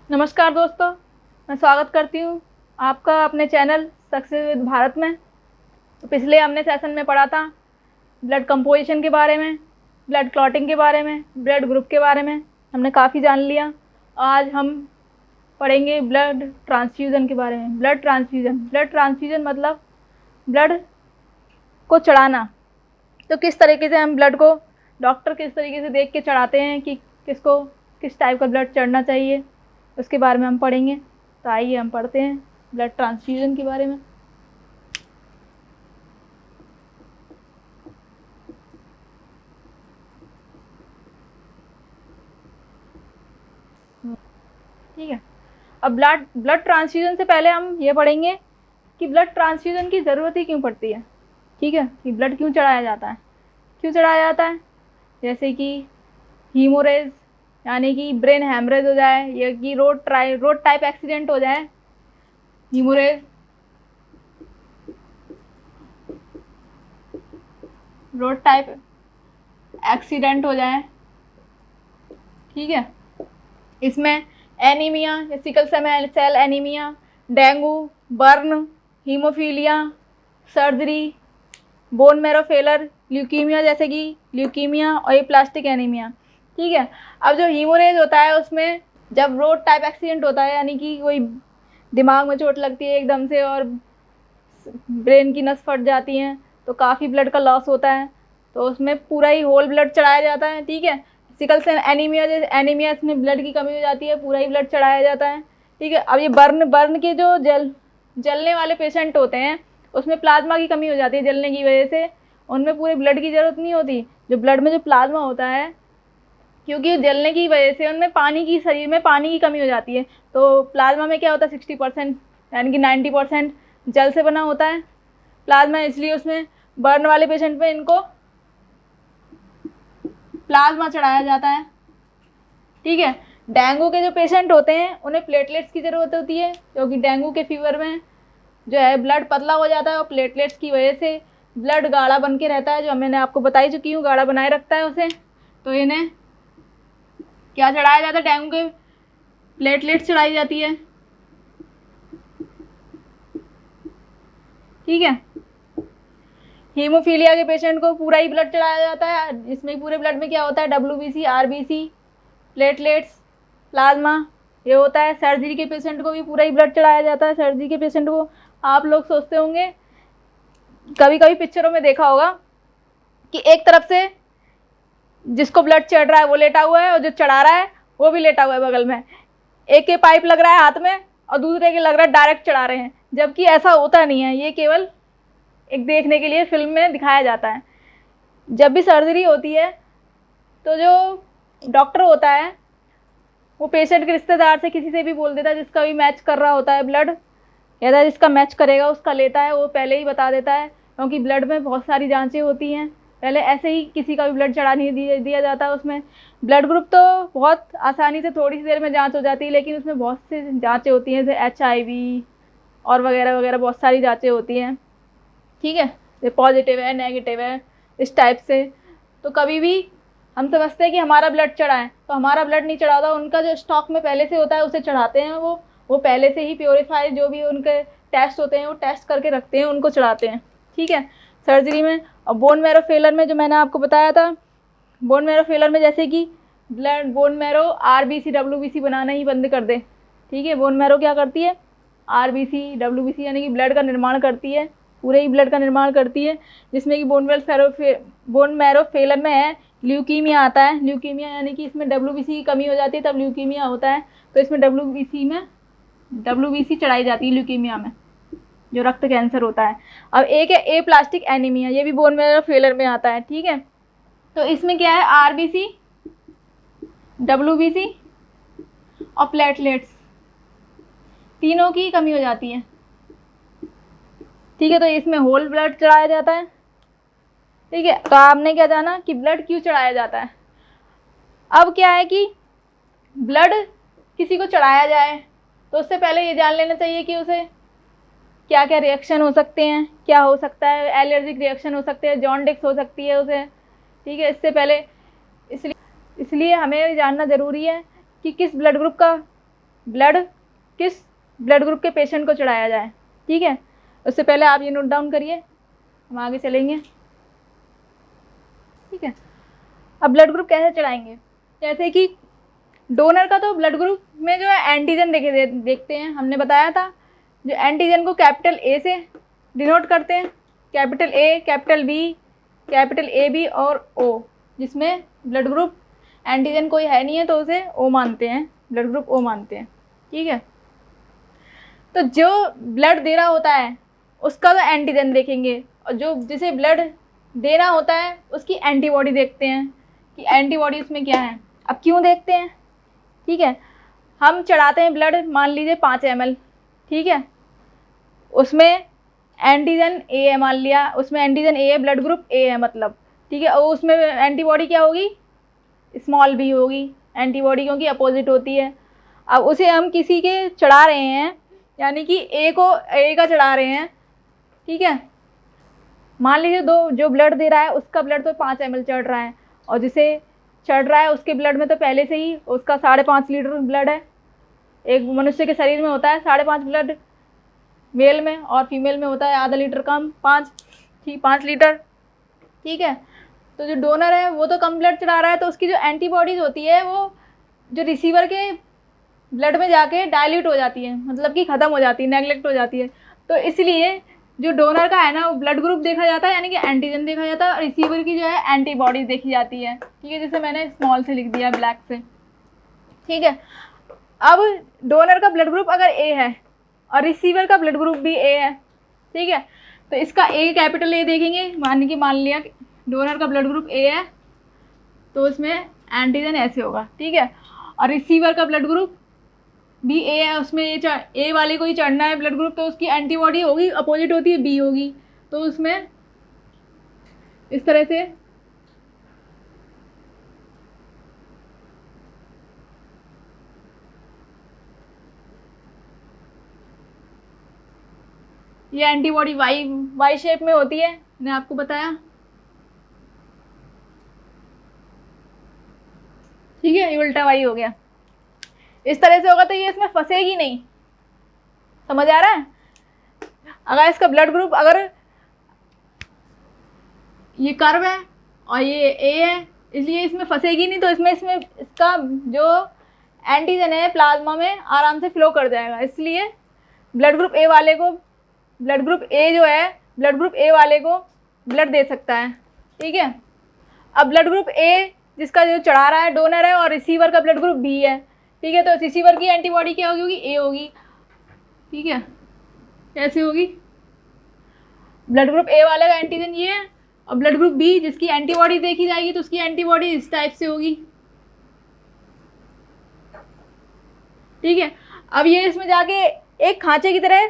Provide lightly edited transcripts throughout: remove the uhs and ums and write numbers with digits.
नमस्कार दोस्तों, मैं स्वागत करती हूँ आपका अपने चैनल सक्सेस विद भारत में। तो पिछले हमने सेशन में पढ़ा था ब्लड कंपोजिशन के बारे में, ब्लड क्लॉटिंग के बारे में, ब्लड ग्रुप के बारे में हमने काफ़ी जान लिया। आज हम पढ़ेंगे ब्लड ट्रांसफ्यूज़न के बारे में। ब्लड ट्रांसफ्यूज़न मतलब ब्लड को चढ़ाना। तो किस तरीके से हम ब्लड को, डॉक्टर किस तरीके से देख के चढ़ाते हैं कि किसको किस टाइप का ब्लड चढ़ना चाहिए, उसके बारे में हम पढ़ेंगे। तो आइए हम पढ़ते हैं ब्लड ट्रांसफ्यूज़न के बारे में। ठीक है, अब ब्लड ट्रांसफ्यूज़न से पहले हम ये पढ़ेंगे कि ब्लड ट्रांसफ्यूज़न की ज़रूरत ही क्यों पड़ती है। ठीक है, कि ब्लड क्यों चढ़ाया जाता है, क्यों चढ़ाया जाता है। जैसे कि हीमोरेज यानी कि ब्रेन हैमरेज हो जाए, या कि रोड टाइप एक्सीडेंट हो जाए, हीमोरेज, रोड टाइप एक्सीडेंट हो जाए। ठीक है, इसमें एनीमिया या sickle cell anaemia, dengue, burn, haemophilia, surgery, bone marrow failure, leukaemia जैसे कि ल्यूकीमिया और ये प्लास्टिक एनीमिया। ठीक है, अब जो हीमोरेज होता है उसमें जब रोड टाइप एक्सीडेंट होता है, यानी कि कोई दिमाग में चोट लगती है एकदम से और ब्रेन की नस फट जाती हैं तो काफ़ी ब्लड का लॉस होता है, तो उसमें पूरा ही होल ब्लड चढ़ाया जाता है। ठीक है, सिकल सेल एनीमिया इसमें ब्लड की कमी हो जाती है, पूरा ही ब्लड चढ़ाया जाता है। ठीक है, अब ये बर्न के जो जलने वाले पेशेंट होते हैं उसमें प्लाज्मा की कमी हो जाती है जलने की वजह से, उनमें पूरे ब्लड की ज़रूरत नहीं होती। जो ब्लड में जो प्लाज्मा होता है, क्योंकि जलने की वजह से उनमें शरीर में पानी की कमी हो जाती है, तो प्लाज्मा में क्या होता है 60% यानी कि 90% जल से बना होता है प्लाज्मा, इसलिए उसमें बर्न वाले पेशेंट में इनको प्लाज्मा चढ़ाया जाता है। ठीक है, डेंगू के जो पेशेंट होते हैं उन्हें प्लेटलेट्स की ज़रूरत होती है, क्योंकि डेंगू के फीवर में जो है ब्लड पतला हो जाता है और प्लेटलेट्स की वजह से ब्लड गाढ़ा बन के रहता है, जो मैंने आपको बताई चुकी हूँ, गाढ़ा बनाए रखता है उसे। तो इन्हें क्या चढ़ाया जाता है, डेंगू के प्लेटलेट्स चढ़ाई जाती है। ठीक है, हीमोफीलिया के पेशेंट को पूरा ही ब्लड चढ़ाया जाता है, जिसमें पूरे ब्लड में क्या होता है WBC, RBC, प्लेटलेट्स, प्लाज्मा, ये होता है। सर्जरी के पेशेंट को भी पूरा ही ब्लड चढ़ाया जाता है। सर्जरी के पेशेंट को आप लोग सोचते होंगे, कभी कभी पिक्चरों में देखा होगा कि एक तरफ से जिसको ब्लड चढ़ रहा है वो लेटा हुआ है और जो चढ़ा रहा है वो भी लेटा हुआ है बगल में, एक के पाइप लग रहा है हाथ में और दूसरे के लग रहा है डायरेक्ट चढ़ा रहे हैं, जबकि ऐसा होता नहीं है। ये केवल एक देखने के लिए फिल्म में दिखाया जाता है। जब भी सर्जरी होती है तो जो डॉक्टर होता है वो पेशेंट के रिश्तेदार से किसी से भी बोल देता है, जिसका भी मैच कर रहा होता है ब्लड, या जिसका मैच करेगा उसका लेता है, वो पहले ही बता देता है, क्योंकि ब्लड में बहुत सारी जांचें होती हैं। पहले ऐसे ही किसी का भी ब्लड चढ़ा नहीं दिया जाता। उसमें ब्लड ग्रुप तो बहुत आसानी से थोड़ी सी देर में जांच हो जाती है, लेकिन उसमें बहुत सी जांचें होती हैं, जैसे HIV और वगैरह वगैरह बहुत सारी जांचें होती हैं। ठीक है, ये पॉजिटिव है, नेगेटिव है, इस टाइप से। तो कभी भी हम समझते हैं कि हमारा ब्लड चढ़ा है, तो हमारा ब्लड नहीं चढ़ा होता, उनका जो स्टॉक में पहले से होता है उसे चढ़ाते हैं। वो पहले से ही प्योरीफाई जो भी उनके टेस्ट होते हैं वो टेस्ट करके रखते हैं, उनको चढ़ाते हैं। ठीक है, सर्जरी में। और बोन मैरो फेलर में जो मैंने आपको बताया था, बोन मैरो फेलर में जैसे कि बोन मैरो RBC WBC बनाना ही बंद कर दे। ठीक है, बोन मैरो क्या करती है, RBC WBC यानी कि ब्लड का निर्माण करती है, पूरे ही ब्लड का निर्माण करती है, जिसमें कि बोन मैरो फेलर में है ल्यूकीमिया आता है। ल्यूकीमिया यानी कि इसमें WBC की कमी हो जाती है, तब ल्यूकीमिया होता है। तो इसमें WBC चढ़ाई जाती है ल्यूकीमिया में, जो रक्त कैंसर होता है। अब एक है ए प्लास्टिक एनीमिया, ये भी बोन मैरो फेलर में आता है। ठीक है, तो इसमें क्या है, RBC, WBC और प्लेटलेट्स तीनों की कमी हो जाती है। ठीक है, तो इसमें होल ब्लड चढ़ाया जाता है। ठीक है, तो आपने क्या जाना कि ब्लड क्यों चढ़ाया जाता है। अब क्या है कि ब्लड किसी को चढ़ाया जाए तो उससे पहले ये जान लेना चाहिए कि उसे क्या क्या रिएक्शन हो सकते हैं, क्या हो सकता है, एलर्जिक रिएक्शन हो सकते हैं, जॉन्डिस हो सकती है उसे। ठीक है, इससे पहले इसलिए हमें जानना ज़रूरी है कि किस ब्लड ग्रुप का ब्लड किस ब्लड ग्रुप के पेशेंट को चढ़ाया जाए। ठीक है, उससे पहले आप ये नोट डाउन करिए, हम आगे चलेंगे। ठीक है, अब ब्लड ग्रुप कैसे चढ़ाएंगे, जैसे कि डोनर का तो ब्लड ग्रुप में जो है एंटीजन देखते हैं, हमने बताया था। जो एंटीजन को कैपिटल ए से डिनोट करते हैं, capital A, capital B, capital A B और ओ, जिसमें ब्लड ग्रुप एंटीजन कोई है नहीं है तो उसे ओ मानते हैं, ब्लड ग्रुप ओ मानते हैं। ठीक है, तो जो ब्लड दे रहा होता है उसका तो एंटीजन देखेंगे, और जो जिसे ब्लड देना होता है उसकी एंटीबॉडी देखते हैं कि एंटीबॉडी उसमें क्या है। अब क्यों देखते हैं, ठीक है, हम चढ़ाते हैं ब्लड, मान लीजिए 5 ml, ठीक है, उसमें एंटीजन ए है, मान लिया उसमें एंटीजन ए है, ब्लड ग्रुप ए है मतलब, ठीक है, और उसमें एंटीबॉडी क्या होगी, स्मॉल बी होगी एंटीबॉडी, क्योंकि अपोजिट होती है। अब उसे हम किसी के चढ़ा रहे हैं, यानी कि ए का चढ़ा रहे हैं। ठीक है, मान लीजिए जो ब्लड दे रहा है उसका ब्लड तो 5 ml चढ़ रहा है, और जिसे चढ़ रहा है उसके ब्लड में तो पहले से ही उसका 5.5 लीटर ब्लड है। एक मनुष्य के शरीर में होता है 5.5 ब्लड मेल में, और फीमेल में होता है आधा लीटर कम, 5 लीटर। ठीक है, तो जो डोनर है वो तो कम ब्लड चढ़ा रहा है, तो उसकी जो एंटीबॉडीज़ होती है वो जो रिसीवर के ब्लड में जाके डाइल्यूट हो जाती है, मतलब कि ख़त्म हो जाती है, नेगलेक्ट हो जाती है। तो इसलिए जो डोनर का है ना वो ब्लड ग्रुप देखा जाता है, यानी कि एंटीजन देखा जाता है, और रिसीवर की जो है एंटीबॉडीज देखी जाती है। ठीक है, जैसे मैंने स्मॉल से लिख दिया ब्लैक से। ठीक है, अब डोनर का ब्लड ग्रुप अगर ए है और रिसीवर का ब्लड ग्रुप भी ए है, ठीक है, तो इसका ए कैपिटल ए देखेंगे, मान लिया डोनर का ब्लड ग्रुप ए है तो उसमें एंटीजन ऐसे होगा। ठीक है, और रिसीवर का ब्लड ग्रुप बी ए है, उसमें ए वाले को ही चढ़ना है ब्लड ग्रुप, तो उसकी एंटीबॉडी होगी, अपोजिट होती है, बी होगी, तो उसमें इस तरह से ये एंटीबॉडी वाई शेप में होती है, मैंने आपको बताया। ठीक है, ये उल्टा वाई हो गया, इस तरह से होगा तो ये इसमें फंसेगी नहीं, समझ आ रहा है। अगर इसका ब्लड ग्रुप अगर ये कर्व है और ये ए है, इसलिए इसमें फंसेगी नहीं, तो इसमें इसका जो एंटीजन है प्लाज्मा में आराम से फ्लो कर जाएगा, इसलिए ब्लड ग्रुप ए वाले को ब्लड ग्रुप ए वाले को ब्लड दे सकता है। ठीक है, अब ब्लड ग्रुप ए जिसका जो चढ़ा रहा है डोनर है, और रिसीवर का ब्लड ग्रुप बी है। ठीक है, तो रिसीवर की एंटीबॉडी क्या होगी, ए होगी। ठीक है, कैसे होगी, ब्लड ग्रुप ए वाले का एंटीजन ये है, और ब्लड ग्रुप बी जिसकी एंटीबॉडी देखी जाएगी तो उसकी एंटीबॉडी इस टाइप से होगी। ठीक है, अब ये इसमें जाके एक खांचे की तरह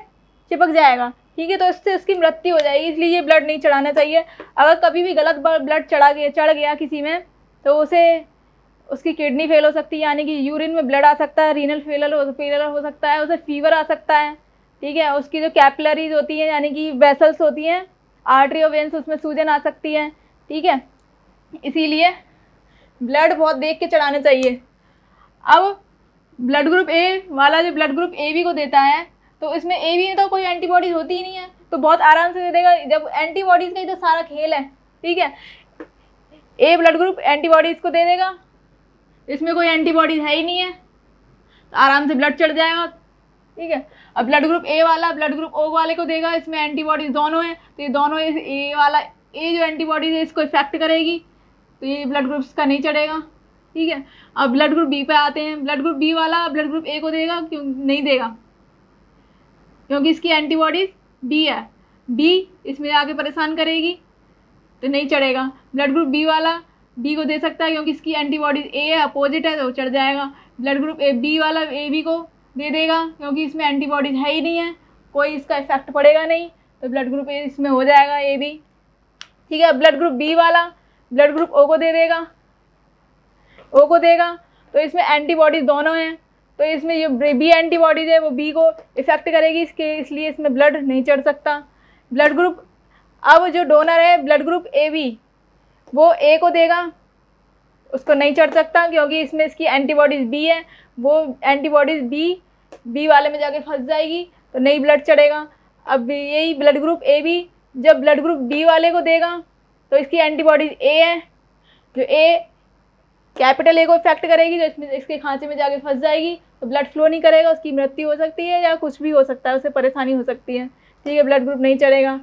चिपक जाएगा। ठीक है, तो इससे उसकी मृत्यु हो जाएगी, इसलिए ये ब्लड नहीं चढ़ाना चाहिए। अगर कभी भी गलत ब्लड चढ़ गया किसी में तो उसकी किडनी फेल हो सकती है, यानी कि यूरिन में ब्लड आ सकता है, रीनल फेलर हो सकता है, उसे फीवर आ सकता है। ठीक है, उसकी जो कैपिलरीज होती हैं, यानी कि वेसल्स होती हैं, आर्टरी और वेन्स, उसमें सूजन आ सकती है। ठीक है, इसीलिए ब्लड बहुत देख के चढ़ाना चाहिए। अब ब्लड ग्रुप ए वाला जो ब्लड ग्रुप ए बी को देता है, तो इसमें ए बी में तो कोई एंटीबॉडीज होती ही नहीं है, तो बहुत आराम से दे देगा, जब एंटीबॉडीज़ का ही तो सारा खेल है। ठीक है, ए ब्लड ग्रुप एंटीबॉडीज़ को दे देगा, इसमें कोई एंटीबॉडीज है ही नहीं है, तो आराम से ब्लड चढ़ जाएगा। ठीक है, अब ब्लड ग्रुप ए वाला ब्लड ग्रुप ओ वाले को देगा, इसमें एंटीबॉडीज दोनों हैं, तो ये दोनों ए वाला जो एंटीबॉडीज है इसको इफेक्ट करेगी, तो ये ब्लड ग्रुप का नहीं चढ़ेगा। ठीक है, अब ब्लड ग्रुप बी पे आते हैं, ब्लड ग्रुप बी वाला ब्लड ग्रुप ए को देगा, क्यों नहीं देगा, क्योंकि इसकी एंटीबॉडीज बी है, बी इसमें आके परेशान करेगी, तो नहीं चढ़ेगा। ब्लड ग्रुप बी वाला बी को दे सकता है, क्योंकि इसकी एंटीबॉडीज ए है, अपोजिट है, तो चढ़ जाएगा। ब्लड ग्रुप ए बी वाला ए बी को दे देगा, क्योंकि इसमें एंटीबॉडीज है ही नहीं है, कोई इसका इफेक्ट पड़ेगा नहीं, तो ब्लड ग्रुप ए इसमें हो जाएगा ए बी। ठीक है, ब्लड ग्रुप बी वाला ब्लड ग्रुप ओ को देगा, तो इसमें एंटीबॉडीज दोनों हैं, तो इसमें जो बी एंटीबॉडीज है वो बी को इफेक्ट करेगी, इसलिए इसमें ब्लड नहीं चढ़ सकता। ब्लड ग्रुप अब जो डोनर है ब्लड ग्रुप ए बी, वो ए को देगा, उसको नहीं चढ़ सकता, क्योंकि इसमें इसकी एंटीबॉडीज़ बी है, वो एंटीबॉडीज़ बी बी वाले में जाके फंस जाएगी तो नहीं ब्लड चढ़ेगा। अब यही ब्लड ग्रुप ए बी जब ब्लड ग्रुप बी वाले को देगा तो इसकी एंटीबॉडीज ए है, जो ए कैपिटल ए को इफेक्ट करेगी, जो इसमें इसके खांचे में जाके फंस जाएगी तो ब्लड फ्लो नहीं करेगा, उसकी मृत्यु हो सकती है या कुछ भी हो सकता है, उसे परेशानी हो सकती है। ठीक है, ब्लड ग्रुप नहीं चढ़ेगा।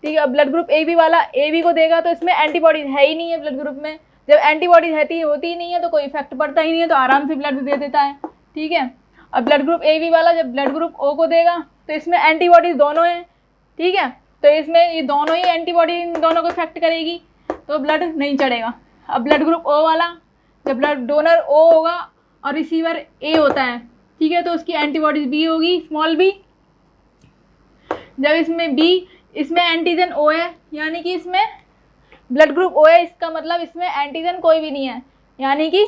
ठीक है, अब ब्लड ग्रुप ए बी वाला ए बी को देगा तो इसमें एंटीबॉडीज है ही नहीं है ब्लड ग्रुप में। जब एंटीबॉडीज होती ही नहीं है तो कोई इफेक्ट पड़ता ही नहीं है, तो आराम से ब्लड दे देता है। ठीक है, अब ब्लड ग्रुप ए बी वाला जब ब्लड ग्रुप ओ को देगा तो इसमें एंटीबॉडीज दोनों हैं। ठीक है, तो इसमें ये दोनों ही एंटीबॉडी इन दोनों को इफेक्ट करेगी तो ब्लड नहीं चढ़ेगा। अब ब्लड ग्रुप ओ वाला जब ब्लड डोनर ओ होगा और रिसीवर ए होता है, ठीक है, तो उसकी एंटीबॉडीज बी होगी, स्मॉल बी। जब इसमें बी, इसमें एंटीजन ओ है, यानी कि इसमें ब्लड ग्रुप ओ है, इसका मतलब इसमें एंटीजन कोई भी नहीं है, यानी कि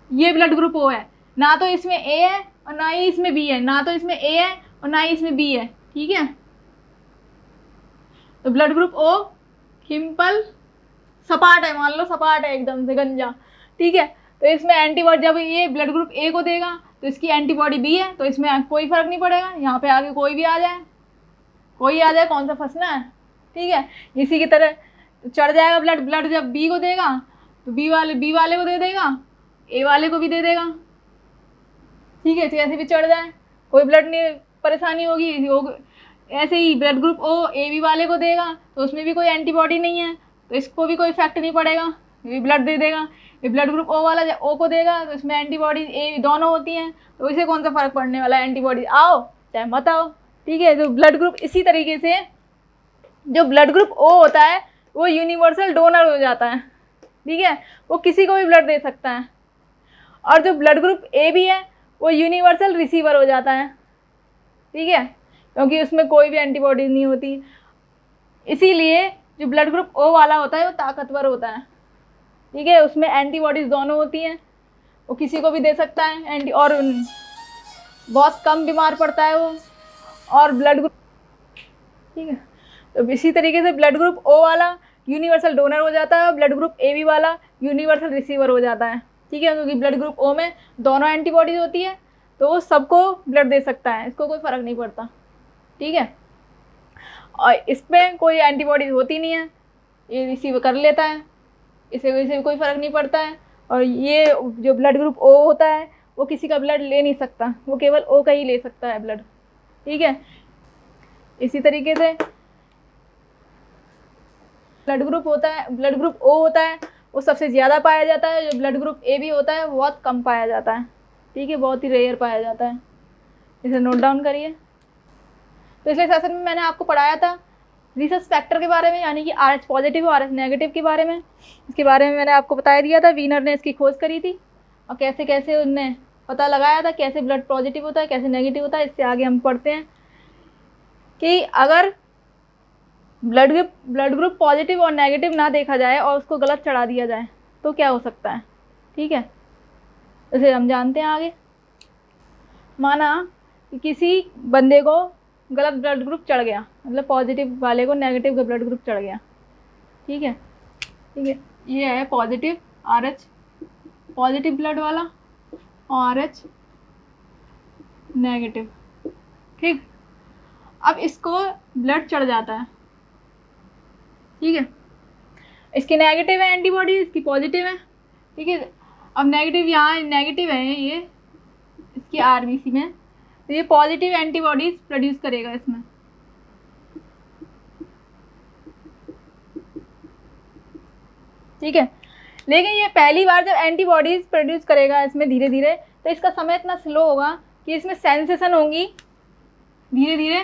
ये ब्लड ग्रुप ओ है। ना तो इसमें ए है और ना ही इसमें बी है, ना तो इसमें ए है और ना ही इसमें बी है। ठीक है, तो ब्लड ग्रुप ओ सिंपल सपाट है, मान लो सपाट है एकदम से गंजा। ठीक है, तो इसमें एंटीबॉडी जब ये ब्लड ग्रुप ए को देगा तो इसकी एंटीबॉडी बी है, तो इसमें कोई फर्क नहीं पड़ेगा, यहाँ पे आगे कोई भी आ जाए, कोई आ जाए, कौन सा फंसना है। ठीक है, इसी की तरह चढ़ जाएगा ब्लड। ब्लड जब बी को देगा तो बी वाले को दे देगा, ए वाले को भी दे देगा। ठीक है, तो ऐसे भी चढ़ जाए, कोई ब्लड नहीं परेशानी होगी। ऐसे ही blood group O A B वाले को देगा तो उसमें भी कोई एंटीबॉडी नहीं है, तो इसको भी कोई इफेक्ट नहीं पड़ेगा, ये ब्लड दे देगा। ये ब्लड ग्रुप ओ वाला जब ओ को देगा तो इसमें एंटीबॉडी ए दोनों होती हैं, तो इसे कौन सा फ़र्क पड़ने वाला है, एंटीबॉडी आओ चाहे मत आओ। ठीक है, तो ब्लड ग्रुप इसी तरीके से जो ब्लड ग्रुप ओ होता है वो यूनिवर्सल डोनर हो जाता है। ठीक है, वो किसी को भी ब्लड दे सकता है। और जो ब्लड ग्रुप ए बी है वो यूनिवर्सल रिसीवर हो जाता है। ठीक है, क्योंकि उसमें कोई भी एंटीबॉडीज नहीं होती, इसीलिए जो ब्लड ग्रुप ओ वाला होता है वो ताकतवर होता है। ठीक है, उसमें एंटीबॉडीज दोनों होती हैं, वो किसी को भी दे सकता है और बहुत कम बीमार पड़ता है वो। और ब्लड ग्रुप, ठीक है, तो इसी तरीके से ब्लड ग्रुप ओ वाला यूनिवर्सल डोनर हो जाता है और ब्लड ग्रुप ए बी वाला यूनिवर्सल रिसीवर हो जाता है। ठीक है, क्योंकि ब्लड ग्रुप ओ में दोनों एंटीबॉडीज होती है तो वो सबको ब्लड दे सकता है, इसको कोई फ़र्क नहीं पड़ता। ठीक है, और इसमें कोई एंटीबॉडीज होती नहीं है, ये रिसीव कर लेता है, इसे कोई फ़र्क नहीं पड़ता है। और ये जो ब्लड ग्रुप ओ होता है वो किसी का ब्लड ले नहीं सकता, वो केवल ओ का ही ले सकता है ब्लड। ठीक है, इसी तरीके से ब्लड ग्रुप ओ होता है वो सबसे ज़्यादा पाया जाता है, जो ब्लड ग्रुप ए बी होता है वो बहुत कम पाया जाता है। ठीक है, बहुत ही रेयर पाया जाता है, इसे नोट डाउन करिए। तो पिछले सेशन में मैंने आपको पढ़ाया था रिसर्च फैक्टर के बारे में, यानी कि RH पॉजिटिव और RH नेगेटिव के बारे में। इसके बारे में मैंने आपको बता दिया था, वीनर ने इसकी खोज करी थी और कैसे कैसे उनने पता लगाया था कैसे ब्लड पॉजिटिव होता है, कैसे नेगेटिव होता है। इससे आगे हम पढ़ते हैं कि अगर ब्लड ग्रुप पॉजिटिव और नेगेटिव ना देखा जाए और उसको गलत चढ़ा दिया जाए तो क्या हो सकता है। ठीक है, इसे हम जानते हैं आगे। माना कि किसी बंदे को गलत ब्लड ग्रुप चढ़ गया, मतलब पॉजिटिव वाले को नेगेटिव का ब्लड ग्रुप चढ़ गया। ठीक है, ये है पॉजिटिव RH पॉजिटिव ब्लड वाला और RH नेगेटिव। ठीक, अब इसको ब्लड चढ़ जाता है। ठीक है, इसकी नेगेटिव है एंटीबॉडी, इसकी पॉजिटिव है। ठीक है, अब नेगेटिव यहाँ नेगेटिव है ये इसकी RBC में, तो ये पॉजिटिव एंटीबॉडीज प्रोड्यूस करेगा इसमें। ठीक है, लेकिन ये पहली बार जब एंटीबॉडीज प्रोड्यूस करेगा इसमें धीरे धीरे, तो इसका समय इतना स्लो होगा कि इसमें सेंसेशन होंगी धीरे धीरे,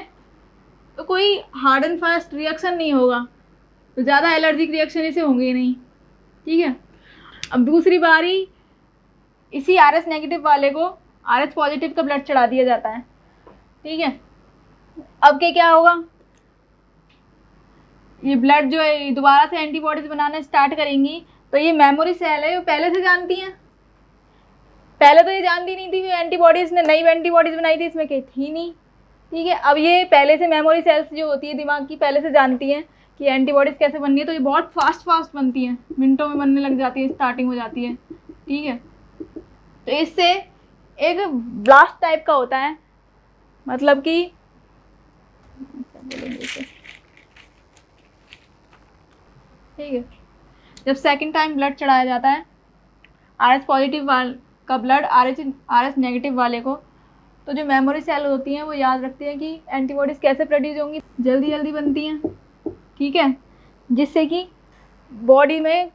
तो कोई हार्ड एंड फास्ट रिएक्शन नहीं होगा, तो ज़्यादा एलर्जिक रिएक्शन इसे होंगे नहीं। ठीक है, अब दूसरी बारी इसी RH नेगेटिव वाले को RH पॉजिटिव का ब्लड चढ़ा दिया जाता है। ठीक है, अब क्या होगा, ये ब्लड जो है दोबारा से एंटीबॉडीज बनाना स्टार्ट करेंगी, तो ये मेमोरी सेल है, वो पहले से जानती हैं। पहले तो ये जानती नहीं थी, एंटीबॉडीज ने नई एंटीबॉडीज बनाई थी, इसमें कहीं थी नहीं। ठीक है, अब ये पहले से मेमोरी सेल्स जो होती है दिमाग की पहले से जानती हैं कि एंटीबॉडीज़ कैसे बननी है, तो ये बहुत फास्ट बनती हैं, मिनटों में बनने लग जाती है, स्टार्टिंग हो जाती है। ठीक है, तो इससे एक ब्लास्ट टाइप का होता है, मतलब कि क्या बोलेंगे इसे, ठीक है। जब सेकंड टाइम ब्लड चढ़ाया जाता है RH पॉजिटिव का ब्लड RH नेगेटिव वाले को, तो जो मेमोरी सेल होती हैं वो याद रखती हैं कि एंटीबॉडीज़ कैसे प्रोड्यूस होंगी, जल्दी जल्दी बनती हैं, ठीक है, जिससे कि बॉडी में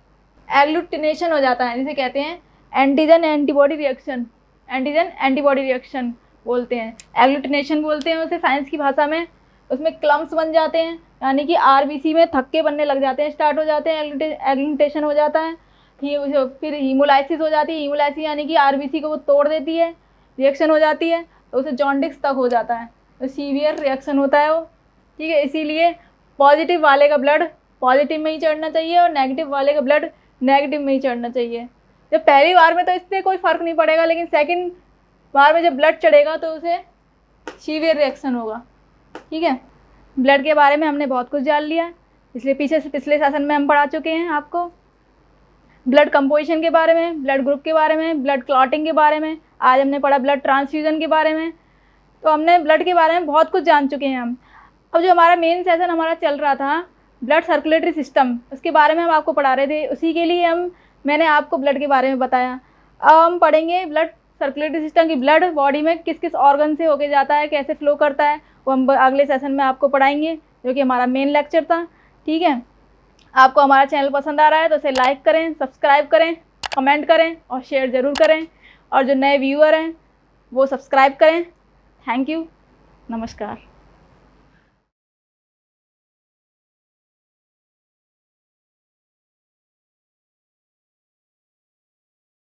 एग्लूटिनेशन हो जाता है, जिसे कहते हैं antigen antibody reaction, antigen antibody reaction बोलते हैं, एग्लूटिनेशन बोलते हैं उसे साइंस की भाषा में। उसमें क्लम्प्स बन जाते हैं, यानी कि RBC में थक्के बनने लग जाते हैं, स्टार्ट हो जाते हैं, एग्लूटिनेशन हो जाता है। फिर हीमोलाइसिस हो जाती है, हीमोलाइसिस यानी कि RBC को वो तोड़ देती है, रिएक्शन हो जाती है, तो उसे जॉन्डिस तक हो जाता है, तो सीवियर रिएक्शन होता है वो, ठीक है। इसीलिए पॉजिटिव वाले का ब्लड पॉजिटिव में ही चढ़ना चाहिए और नेगेटिव वाले का ब्लड नेगेटिव में ही चढ़ना चाहिए। जब पहली बार में तो इससे कोई फ़र्क नहीं पड़ेगा, लेकिन सेकंड बार में जब ब्लड चढ़ेगा तो उसे सीवियर रिएक्शन होगा, ठीक है। ब्लड के बारे में हमने बहुत कुछ जान लिया, इसलिए पिछले सेशन में हम पढ़ा चुके हैं आपको ब्लड कंपोजिशन के बारे में, ब्लड ग्रुप के बारे में, ब्लड क्लॉटिंग के बारे में। आज हमने पढ़ा ब्लड ट्रांसफ्यूज़न के बारे में। तो हमने ब्लड के बारे में बहुत कुछ जान चुके हैं हम। अब जो हमारा मेन सेशन हमारा चल रहा था ब्लड सर्कुलेटरी सिस्टम, उसके बारे में हम आपको पढ़ा रहे थे, उसी के लिए मैंने आपको ब्लड के बारे में बताया। अब हम पढ़ेंगे ब्लड सर्कुलेटरी सिस्टम की ब्लड बॉडी में किस किस ऑर्गन से होके जाता है, कैसे फ्लो करता है, वो हम अगले सेशन में आपको पढ़ाएंगे, जो कि हमारा मेन लेक्चर था, ठीक है। आपको हमारा चैनल पसंद आ रहा है तो इसे लाइक करें, सब्सक्राइब करें, कमेंट करें और शेयर ज़रूर करें, और जो नए व्यूअर हैं वो सब्सक्राइब करें। थैंक यू, नमस्कार।